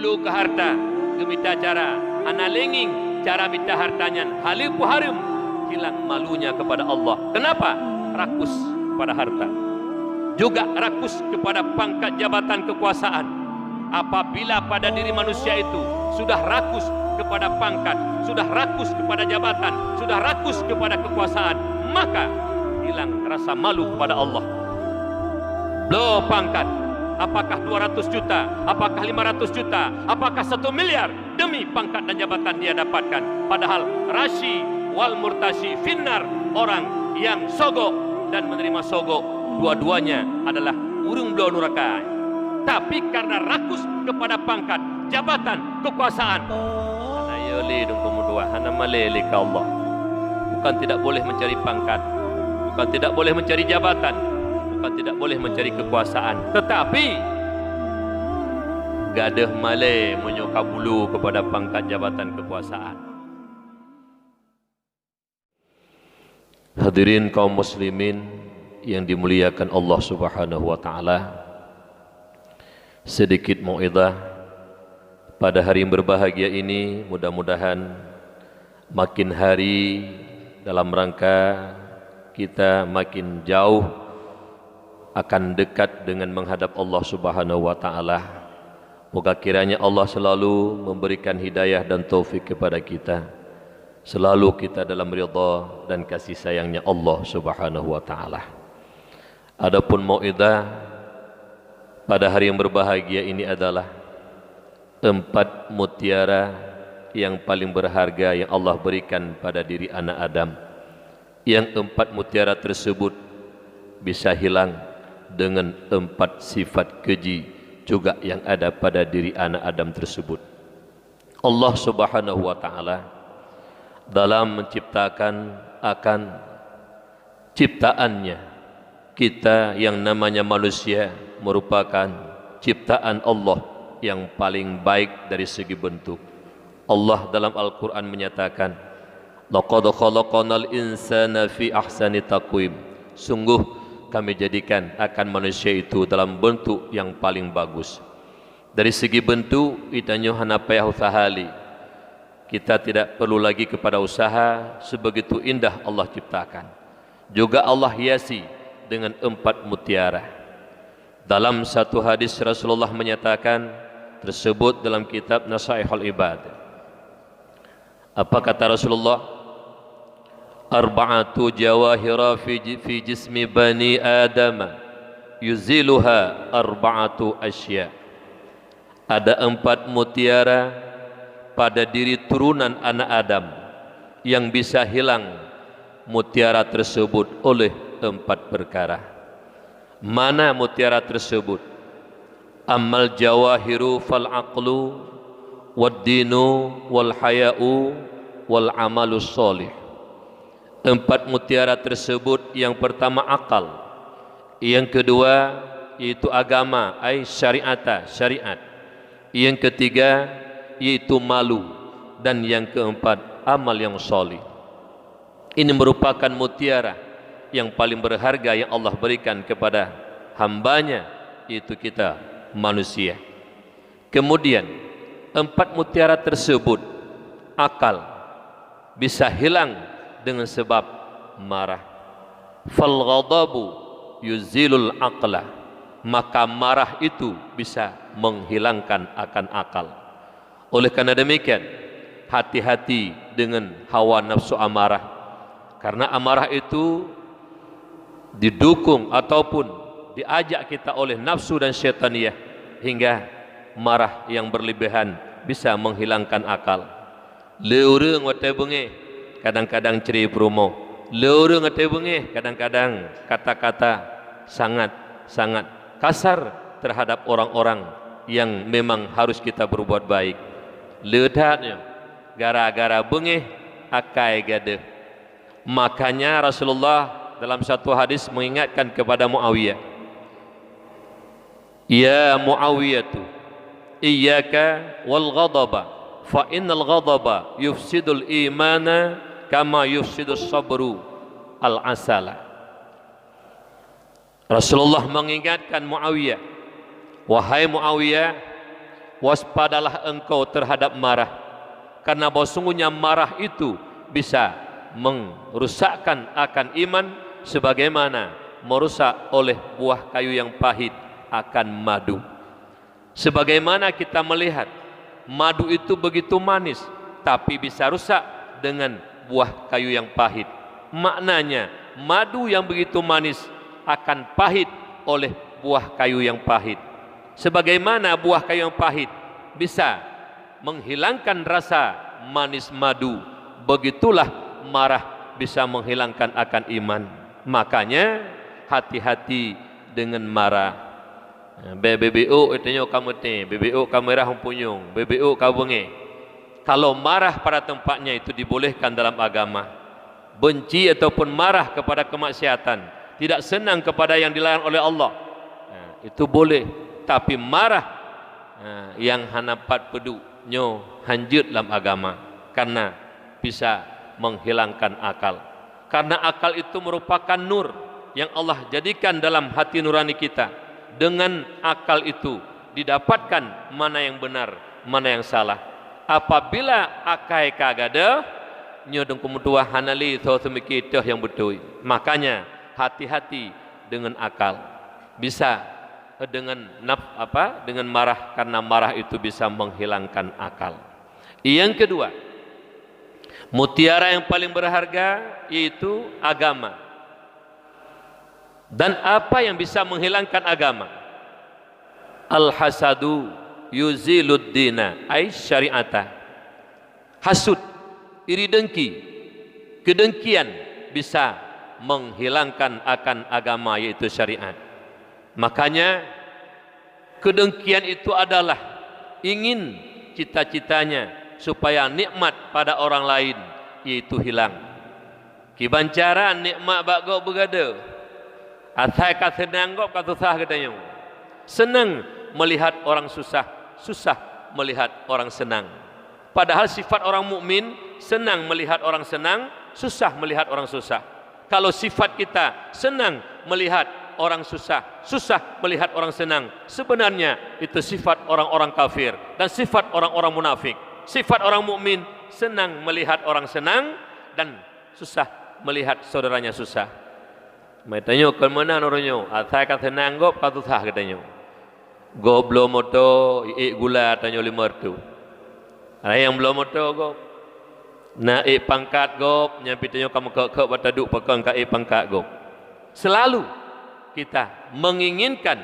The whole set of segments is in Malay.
bulu ke harta gemita cara analenging cara minta hartanya halipu harum hilang malunya kepada Allah. Kenapa? Rakus kepada harta, juga rakus kepada pangkat jabatan kekuasaan. Apabila pada diri manusia itu sudah rakus kepada pangkat, sudah rakus kepada jabatan, sudah rakus kepada kekuasaan, maka hilang rasa malu kepada Allah. Loh pangkat, apakah 200 juta, apakah 500 juta, apakah 1 miliar demi pangkat dan jabatan dia dapatkan. Padahal rashi wal murtashi finnar, orang yang sogok dan menerima sogok, dua-duanya adalah urung beliau neraka. Tapi karena rakus kepada pangkat, jabatan, kekuasaan, ana yoli dong pemudua, ana malele ka Allah. Bukan tidak boleh mencari pangkat, bukan tidak boleh mencari jabatan, bukan tidak boleh mencari kekuasaan, tetapi gadah male menyoka bulu kepada pangkat jabatan kekuasaan. Hadirin kaum muslimin yang dimuliakan Allah Subhanahu wa taala, sedikit mau'izah pada hari yang berbahagia ini, mudah-mudahan makin hari dalam rangka kita makin jauh akan dekat dengan menghadap Allah Subhanahu wa taala. Moga kiranya Allah selalu memberikan hidayah dan taufik kepada kita, selalu kita dalam ridha dan kasih sayangnya Allah Subhanahu wa taala. Adapun mau'izah pada hari yang berbahagia ini adalah 4 mutiara yang paling berharga yang Allah berikan pada diri anak Adam. Yang 4 mutiara tersebut bisa hilang dengan 4 sifat keji juga yang ada pada diri anak Adam tersebut. Allah Subhanahu wa taala dalam menciptakan akan ciptaannya, kita yang namanya manusia merupakan ciptaan Allah yang paling baik dari segi bentuk. Allah dalam Al-Quran menyatakan, laqad khalaqnal insana fi ahsani taqwim. Sungguh kami jadikan akan manusia itu dalam bentuk yang paling bagus. Dari segi bentuk itanya hana payah usahali. Kita tidak perlu lagi kepada usaha, sebegitu indah Allah ciptakan. Juga Allah hiasi dengan 4 mutiara. Dalam satu hadis Rasulullah menyatakan, tersebut dalam kitab Nasaihul Ibad. Apa kata Rasulullah? Arba'atu jawahira fi jismi bani Adam yuziluha arba'atu asya. Ada 4 mutiara pada diri turunan anak Adam yang bisa hilang mutiara tersebut oleh 4 perkara. Mana mutiara tersebut? Amal jawahiru fal aqlu wad dinu wal haya'u wal amalu sholih. 4 mutiara tersebut, yang pertama akal, yang kedua yaitu agama, syariat, yang ketiga yaitu malu, dan yang keempat amal yang sholih. Ini merupakan mutiara yang paling berharga yang Allah berikan kepada hambanya, yaitu kita manusia. Kemudian 4 mutiara tersebut, akal bisa hilang dengan sebab marah. Fal ghadabu yuzilul aqla, maka marah itu bisa menghilangkan akan akal. Oleh karena demikian, hati-hati dengan hawa nafsu amarah, karena amarah itu didukung ataupun diajak kita oleh nafsu dan syaitaniyah, hingga marah yang berlebihan bisa menghilangkan akal. Leureng wate bengi, kadang-kadang ceri promo. Leureng wate bengi, kadang-kadang kata-kata sangat kasar terhadap orang-orang yang memang harus kita berbuat baik. Ledatnya gara-gara bengi akai gade. Makanya Rasulullah dalam satu hadis mengingatkan kepada Muawiyah, ya Muawiyatu, iyyaka wal ghadaba, fa innal ghadaba yufsidul imana kama yufsidus sabru al asala. Rasulullah mengingatkan Muawiyah, wahai Muawiyah, waspadalah engkau terhadap marah, karena bahwa sungguhnya marah itu bisa merusakkan akan iman, sebagaimana merusak oleh buah kayu yang pahit akan madu. Sebagaimana kita melihat madu itu begitu manis, tapi bisa rusak dengan buah kayu yang pahit. Maknanya madu yang begitu manis akan pahit oleh buah kayu yang pahit. Sebagaimana buah kayu yang pahit bisa menghilangkan rasa manis madu, begitulah marah bisa menghilangkan akan iman. Makanya hati-hati dengan marah. BBO itanya kamu te, BBO kamera humpunyung, BBO kau benge. Kalau marah pada tempatnya itu dibolehkan dalam agama. Benci ataupun marah kepada kemaksiatan, tidak senang kepada yang dilarang oleh Allah, itu boleh. Tapi marah yang hanapat pedu nyo hanjut dalam agama, karena bisa menghilangkan akal. Karena akal itu merupakan nur yang Allah jadikan dalam hati nurani kita. Dengan akal itu didapatkan mana yang benar, mana yang salah. Apabila akai kagada nyodong kemutua hanali tho semikitah yang betul. Makanya hati-hati dengan akal. Bisa dengan dengan marah, karena marah itu bisa menghilangkan akal. Yang kedua, mutiara yang paling berharga yaitu agama. Dan apa yang bisa menghilangkan agama? Al-hasadu yuzilud dina ay syari'ata. Hasud, iri dengki, kedengkian bisa menghilangkan akan agama, yaitu syariat. Makanya kedengkian itu adalah ingin cita-citanya supaya nikmat pada orang lain yaitu hilang. Kibancaran nikmat bago begada. Atai kata nanggop kata susah katanya. Senang melihat orang susah, susah melihat orang senang. Padahal sifat orang mukmin senang melihat orang senang, susah melihat orang susah. Kalau sifat kita senang melihat orang susah, susah melihat orang senang, sebenarnya itu sifat orang-orang kafir dan sifat orang-orang munafik. Sifat orang mukmin senang melihat orang senang dan susah melihat saudaranya susah. Mai tanyo ke mana orangnya? Atai kata nanggop kata sah katanya. Goblo moto gula tanyo lima tu. Ada yang belum moto go. Naik pangkat go, nyampi tanyo kamu ke bataduk pegang ke pangkat go. Selalu kita menginginkan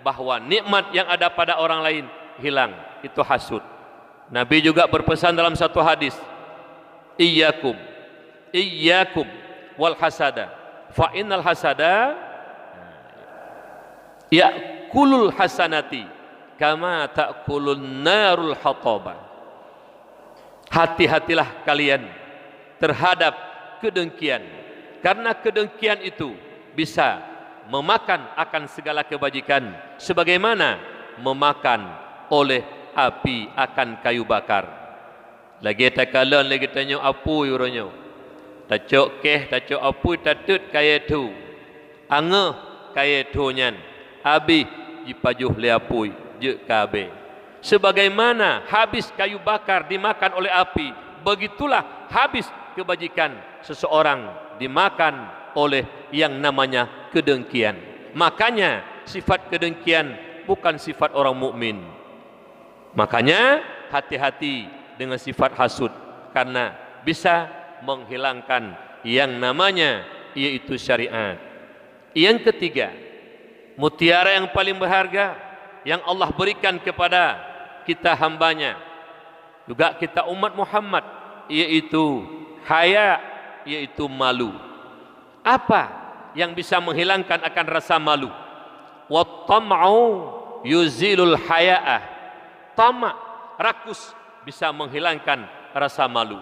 bahwa nikmat yang ada pada orang lain hilang, itu hasud. Nabi juga berpesan dalam satu hadis, iyyakum wal hasada. Fa innal hasada ya'kulul hasanati kama ta'kulun narul hataba. Hati-hatilah kalian terhadap kedengkian, karena kedengkian itu bisa memakan akan segala kebajikan, sebagaimana memakan oleh api akan kayu bakar. Lagi takalon lagi tanya apa yuronyo. Tacok keh, tacok apui, tatut kaya tu. Angeh kaya tu nyan. Habis dipajuh leapui, je kabe. Sebagaimana habis kayu bakar dimakan oleh api, begitulah habis kebajikan seseorang dimakan oleh yang namanya kedengkian. Makanya sifat kedengkian bukan sifat orang mukmin. Makanya hati-hati dengan sifat hasud, karena bisa menghilangkan yang namanya yaitu syariat. Yang ketiga, mutiara yang paling berharga yang Allah berikan kepada kita hambanya, juga kita umat Muhammad, yaitu haya, yaitu malu. Apa yang bisa menghilangkan akan rasa malu? Wa tam'u yuzilul haya'ah. Tamak, rakus bisa menghilangkan rasa malu.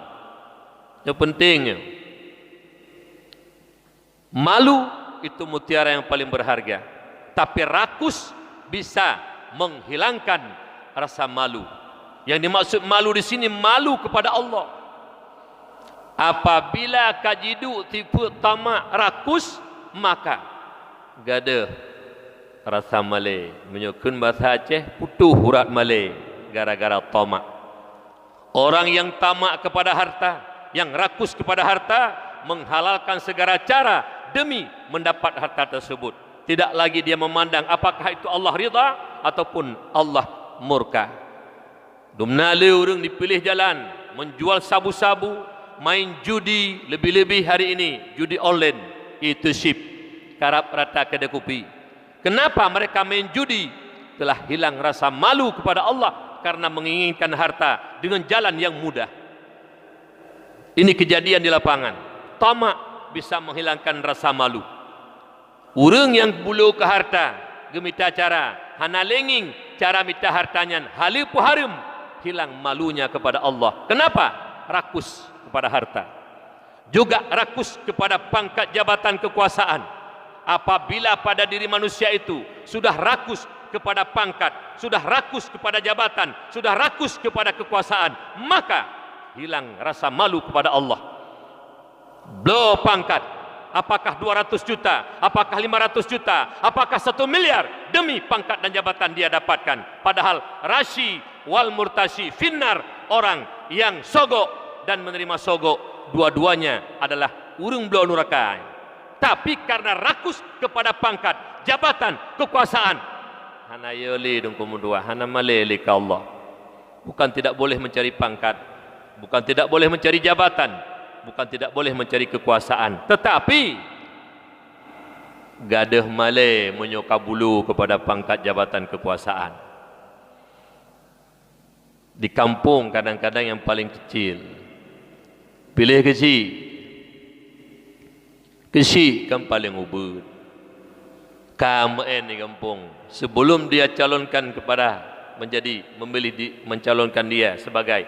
Yang pentingnya, malu itu mutiara yang paling berharga. Tapi rakus bisa menghilangkan rasa malu. Yang dimaksud malu di sini malu kepada Allah. Apabila kajidu tipu tamak rakus, maka gada rasa malay. Menyukun bahasa Aceh putuh urat malay. gara-gara tamak. Orang yang tamak kepada harta, yang rakus kepada harta, menghalalkan segala cara demi mendapat harta tersebut. Tidak lagi dia memandang apakah itu Allah ridha ataupun Allah murka. Dumnale orang dipilih jalan menjual sabu-sabu, main judi, lebih-lebih hari ini judi online, itu sip, karap rata kedai kopi. Kenapa mereka main judi? Telah hilang rasa malu kepada Allah karena menginginkan harta dengan jalan yang mudah. Ini kejadian di lapangan. Tamak bisa menghilangkan rasa malu. Urang yang bulu ke harta, gemita cara, hana lenging cara mita hartanya, halipu harum, hilang malunya kepada Allah. Kenapa? Rakus kepada harta. Juga rakus kepada pangkat jabatan kekuasaan. Apabila pada diri manusia itu sudah rakus kepada pangkat, sudah rakus kepada jabatan, sudah rakus kepada kekuasaan, maka hilang rasa malu kepada Allah. Blow pangkat, apakah 200 juta, apakah 500 juta, apakah 1 miliar, demi pangkat dan jabatan dia dapatkan. Padahal rashi wal murtashi finnar, orang yang sogok dan menerima sogok, dua-duanya adalah urung blow neraka. Tapi karena rakus kepada pangkat, jabatan, kekuasaan, hana yoli dong kumudua, hana maleli ka Allah. Bukan tidak boleh mencari pangkat, bukan tidak boleh mencari jabatan, bukan tidak boleh mencari kekuasaan, tetapi gadah male menyoka bulu kepada pangkat jabatan kekuasaan. Di kampung kadang-kadang yang paling kecil, pilih kecil kan paling ubud. KMN di kampung, sebelum dia calonkan kepada mencalonkan dia sebagai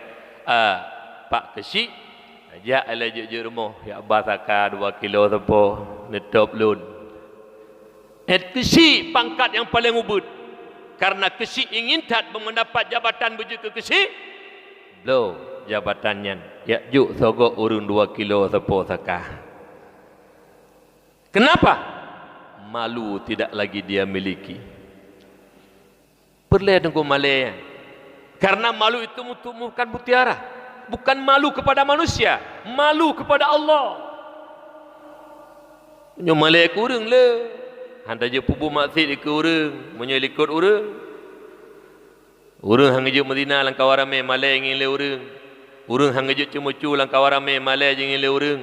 Pak Kesi, ajak alajuk je rumah, ya basaka 2 kilo tepo, netop lun. Kesi pangkat yang paling ubud. Karena Kesi ingin tak mendapat jabatan beju ke Kesi, blow jabatannya, ya juk sogok urun 2 kilo tepo saka. Kenapa? Malu tidak lagi dia miliki. Perle dengan malaya. Karena malu itu bukan mutiara, bukan malu kepada manusia, malu kepada Allah. Nyo malaya ke urang le, handa je pubu maksud ke urang, menyo likut urang. Urang hang je Madinah lang kawarame malaya ngin le urang. Urang hang je cemucu lang kawarame malaya je ngin le urang.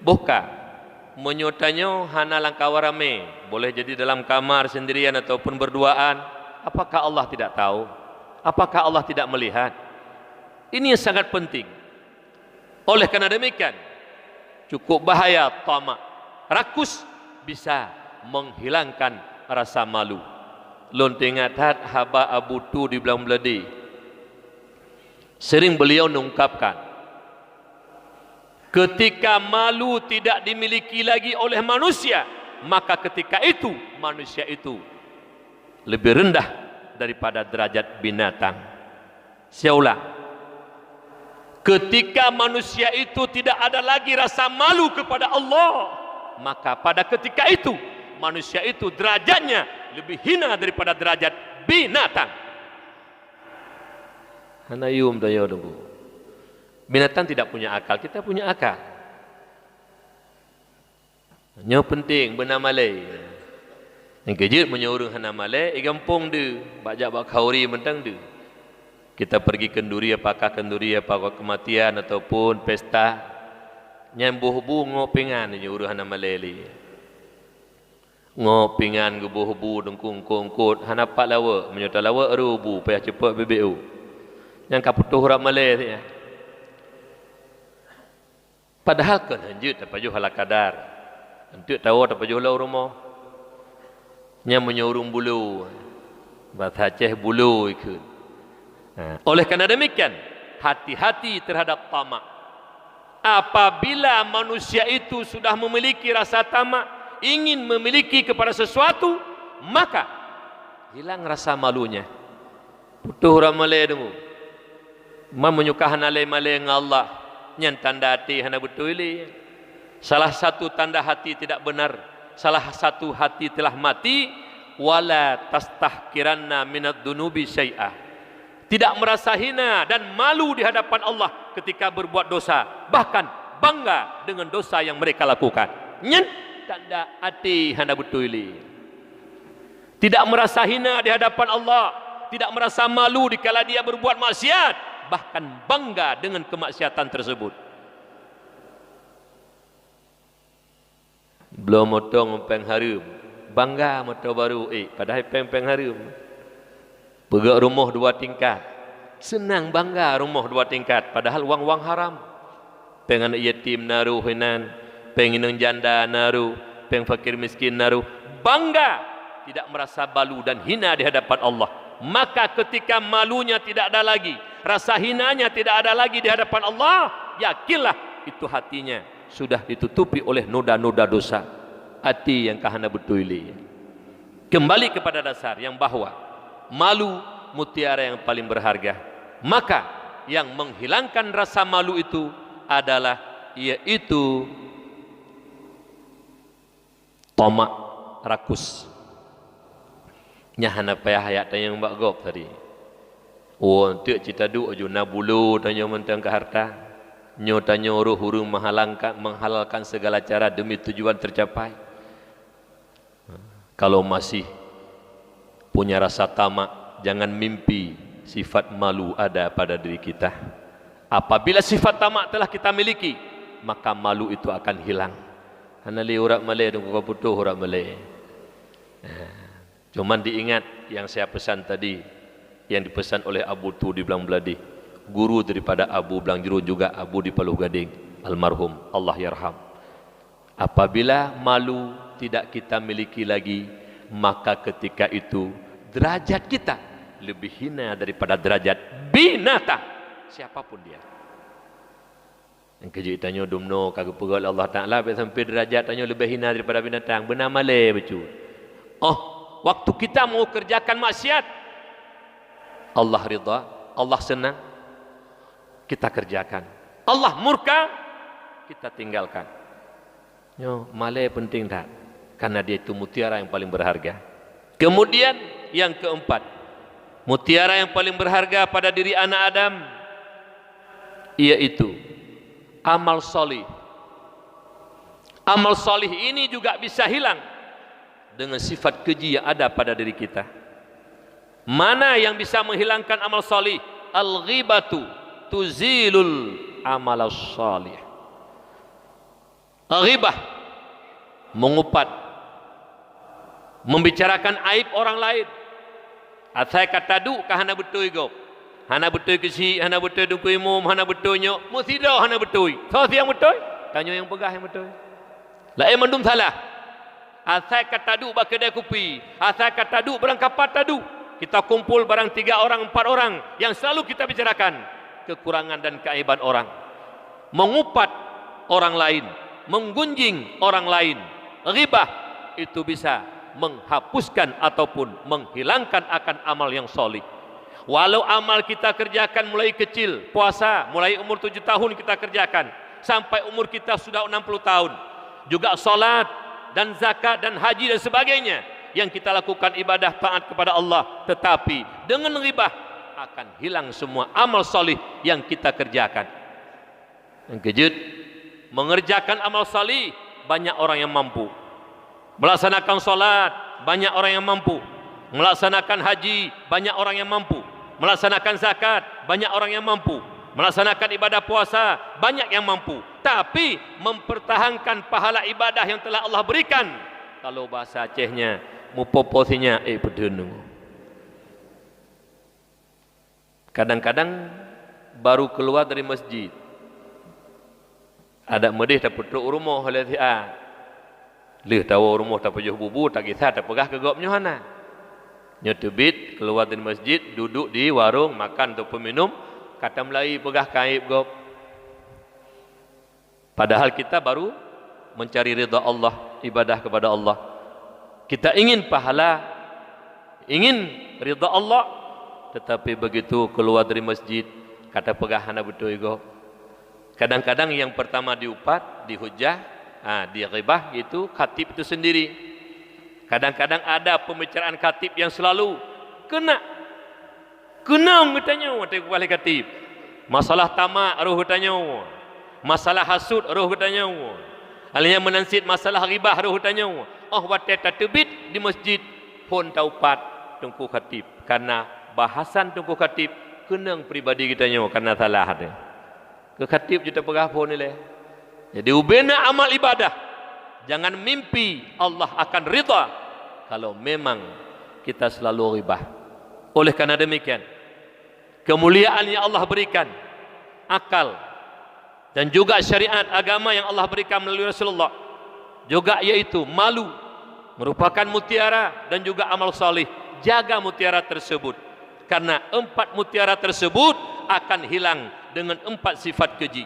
Boka menyotanyo hana langkawarame, boleh jadi dalam kamar sendirian ataupun berduaan. Apakah Allah tidak tahu? Apakah Allah tidak melihat? Ini yang sangat penting. Oleh karena demikian, cukup bahaya tamak. Rakus bisa menghilangkan rasa malu. Lon tengah hat haba Abu Tu di belang beladi. Sering beliau mengungkapkan, ketika malu tidak dimiliki lagi oleh manusia, maka ketika itu manusia itu lebih rendah daripada derajat binatang. Saya ulang, ketika manusia itu tidak ada lagi rasa malu kepada Allah, maka pada ketika itu manusia itu derajatnya lebih hina daripada derajat binatang. Hanayum dayo dulu. Binatang tidak punya akal, kita punya akal. Yang penting benar malai. Yang kejut menyuruh hana malai, gampung de, bajak bak khauri mentang de. Kita pergi kenduri, apakah kematian ataupun pesta, nyambuh-buh ngopingan menyuruh hana malai. Ngopingan gebuh-buh dengkung-kungkut, hana pak lawa, menyuruh lawa rubu, payah cepat BBU. Yang kaputuh hurap malai ya. Padahal kan hanjut dapat jual halak kadar, hanjut tahu dapat jual rumah, nya menyurung bulu, bahasa Aceh bulu ikut. Oleh karena demikian, hati-hati terhadap tamak. Apabila manusia itu sudah memiliki rasa tamak, ingin memiliki kepada sesuatu, maka hilang rasa malunya. Putuh ramalai dulu, menyukahan alai-malai dengan Allah. Yang tanda hati hana betul ini. Salah satu tanda hati tidak benar, salah satu hati telah mati. Wala tastahkiranna minad dunubi syai'ah. tidak merasa hina dan malu di hadapan Allah ketika berbuat dosa, bahkan bangga dengan dosa yang mereka lakukan. Nyen tanda hati hana betul ini. Tidak merasa hina di hadapan Allah, tidak merasa malu dikala dia berbuat maksiat, bahkan bangga dengan kemaksiatan tersebut. Belum motong peng harum, bangga motor baru, padahal peng harum. Pegak rumah 2 tingkat, senang bangga rumah 2 tingkat, padahal wang-wang haram. Pengen yatim naruh hinan, pengen janda naruh, pengen fakir miskin naruh, bangga, tidak merasa malu dan hina di hadapan Allah. Maka ketika malunya tidak ada lagi, rasa hinanya tidak ada lagi di hadapan Allah, yakinlah itu hatinya sudah ditutupi oleh noda-noda dosa. Hati yang kahana betuli. Kembali kepada dasar yang bahwa malu mutiara yang paling berharga. Maka yang menghilangkan rasa malu itu adalah yaitu tomak, rakus. Nyahana payah hayat tanya mbak gop tadi. Oh, untuk cita du aju nabulu tanya mentang ke harta. Nyo tanya ruh hurung menghalalkan segala cara demi tujuan tercapai. Kalau masih punya rasa tamak, jangan mimpi sifat malu ada pada diri kita. Apabila sifat tamak telah kita miliki, maka malu itu akan hilang. Hanali urat malay dan kuka putuh urat malay. Cuman diingat yang saya pesan tadi, yang dipesan oleh Abu Tu di Belang Beladi, guru daripada Abu Belang Jeru juga Abu di Paluh Gading, almarhum, Allah yarham. Apabila malu tidak kita miliki lagi, maka ketika itu derajat kita lebih hina daripada derajat binatang siapapun dia. Yang kejut tanya dumno kagak pegal Allah Taala sampai derajat tanya lebih hina daripada binatang, benar malai betul. Oh, waktu kita mau kerjakan maksiat, Allah ridha, Allah senang, kita kerjakan. Allah murka, kita tinggalkan. Yo, malai penting tak? Karena dia itu mutiara yang paling berharga. Kemudian yang keempat, mutiara yang paling berharga pada diri anak Adam, yaitu amal solih. Amal solih ini juga bisa hilang dengan sifat keji yang ada pada diri kita. Mana yang bisa menghilangkan amal solih? Al-ghibatu tuzilul amal solih. Ghibah, mengupat, membicarakan aib orang lain. Atai kata du kah hana betul go? Hana betul ke si, hana betul dungku imum, hana betul nyok, musido hana betul. So yang betul? Tanya yang pegah yang betul. Lain mandum salah. Atai kata du bak kedai kopi, atai kata du barang kapat tadu. Kita kumpul barang 3 orang, 4 orang yang selalu kita bicarakan kekurangan dan keaiban orang. Mengupat orang lain, menggunjing orang lain. Ghibah itu bisa menghapuskan ataupun menghilangkan akan amal yang solih. Walau amal kita kerjakan mulai kecil, puasa, mulai umur 7 tahun kita kerjakan, sampai umur kita sudah 60 tahun. Juga salat dan zakat dan haji dan sebagainya, yang kita lakukan ibadah taat kepada Allah. Tetapi dengan ghibah akan hilang semua amal solih yang kita kerjakan. Yang kejut, mengerjakan amal salih banyak orang yang mampu. Melaksanakan solat banyak orang yang mampu. Melaksanakan haji banyak orang yang mampu. Melaksanakan zakat banyak orang yang mampu. Melaksanakan ibadah puasa banyak yang mampu. Tapi mempertahankan pahala ibadah yang telah Allah berikan, kalau bahasa Acehnya mupoposinya pedenu. Kadang-kadang baru keluar dari masjid, ada medih tak putuk rumah oleh dia. Leh tahu rumah tak pejuh bubu tak kisah tak pegah ke gopnya hana. Nyetubit keluar dari masjid, duduk di warung makan atau peminum, kata Melayu pegah kaib gop. Padahal kita baru mencari ridha Allah, ibadah kepada Allah. Kita ingin pahala, ingin ridha Allah, tetapi begitu keluar dari masjid, kata pegah hana betul gop. Kadang-kadang yang pertama diupat, dihujah, di ghibah itu khatib itu sendiri. Kadang-kadang ada pembicaraan khatib yang selalu kena Kenang katanya wate kepala katib. Masalah tamak roh katanya. Masalah hasud roh katanya. Alnya menansit masalah ribah roh katanya. Oh wate tatbit di masjid pun taupat tungku katib karena bahasan tungku katib kenang pribadi kitanya karena salah dia. Ke katib kita pegah pun ni leh. Jadi ubena amal ibadah. Jangan mimpi Allah akan ridha kalau memang kita selalu ribah. Oleh karena demikian, kemuliaan yang Allah berikan, akal dan juga syariat agama yang Allah berikan melalui Rasulullah, juga yaitu malu merupakan mutiara dan juga amal salih. Jaga mutiara tersebut, karena 4 mutiara tersebut akan hilang dengan 4 sifat keji.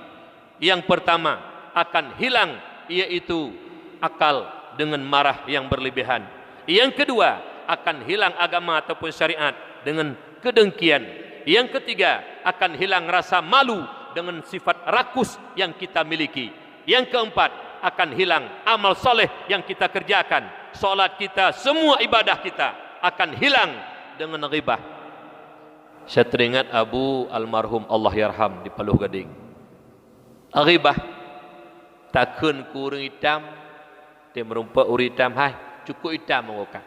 Yang pertama akan hilang yaitu akal dengan marah yang berlebihan. Yang kedua akan hilang agama ataupun syariat dengan kedengkian. Yang ketiga akan hilang rasa malu dengan sifat rakus yang kita miliki. Yang keempat akan hilang amal soleh yang kita kerjakan. Solat kita, semua ibadah kita akan hilang dengan ghibah. Saya teringat Abu almarhum Allah yarham di Paluh Gading. Ghibah takun kurang hitam, dia merumpa uri hitam, hai cukup hitam mengokak.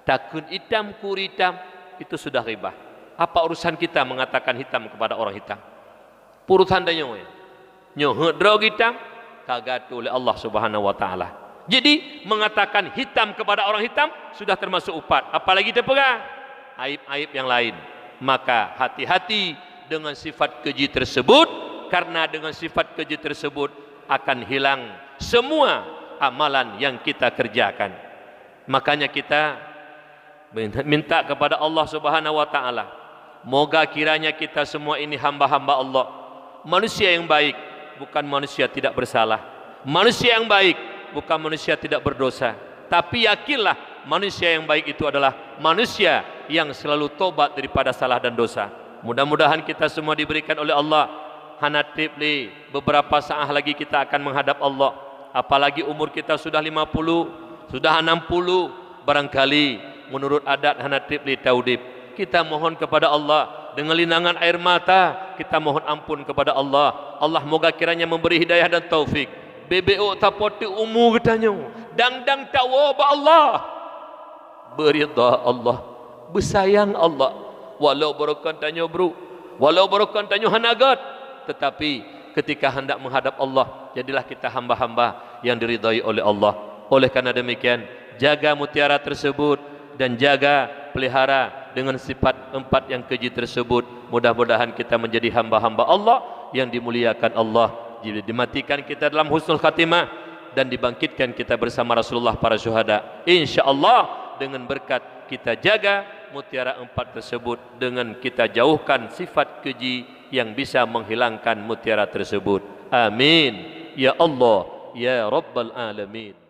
Takun hitam kuri hitam itu sudah ghibah. Apa urusan kita mengatakan hitam kepada orang hitam? Purusan dia nyoh drog hitam kagak oleh Allah Subhanahu wa taala. Jadi mengatakan hitam kepada orang hitam sudah termasuk upat, apalagi dia pegang aib-aib yang lain. Maka hati-hati dengan sifat keji tersebut, karena dengan sifat keji tersebut akan hilang semua amalan yang kita kerjakan. Makanya kita minta kepada Allah Subhanahu wa taala, moga kiranya kita semua ini hamba-hamba Allah, manusia yang baik, bukan manusia tidak bersalah. Manusia yang baik bukan manusia tidak berdosa. Tapi yakinlah manusia yang baik itu adalah manusia yang selalu tobat daripada salah dan dosa. Mudah-mudahan kita semua diberikan oleh Allah hanatib li, beberapa saat lagi kita akan menghadap Allah. Apalagi umur kita sudah 50, sudah 60, barangkali menurut adat hanatib li taudib. Kita mohon kepada Allah dengan linangan air mata, kita mohon ampun kepada Allah. Allah moga kiranya memberi hidayah dan taufik. BBO tapoti umur katanya, dang-dang tawa ba Allah, berida Allah, bersayang Allah. Walau barakan tanya bro, walau barakan tanya hanagat, tetapi ketika hendak menghadap Allah, jadilah kita hamba-hamba yang diridai oleh Allah. Oleh karena demikian, jaga mutiara tersebut dan jaga pelihara dengan sifat 4 yang keji tersebut. Mudah-mudahan kita menjadi hamba-hamba Allah yang dimuliakan Allah, dimatikan kita dalam husnul khatimah dan dibangkitkan kita bersama Rasulullah para syuhada. InsyaAllah dengan berkat kita jaga mutiara 4 tersebut, dengan kita jauhkan sifat keji yang bisa menghilangkan mutiara tersebut. Amin ya Allah ya Rabbal Alamin.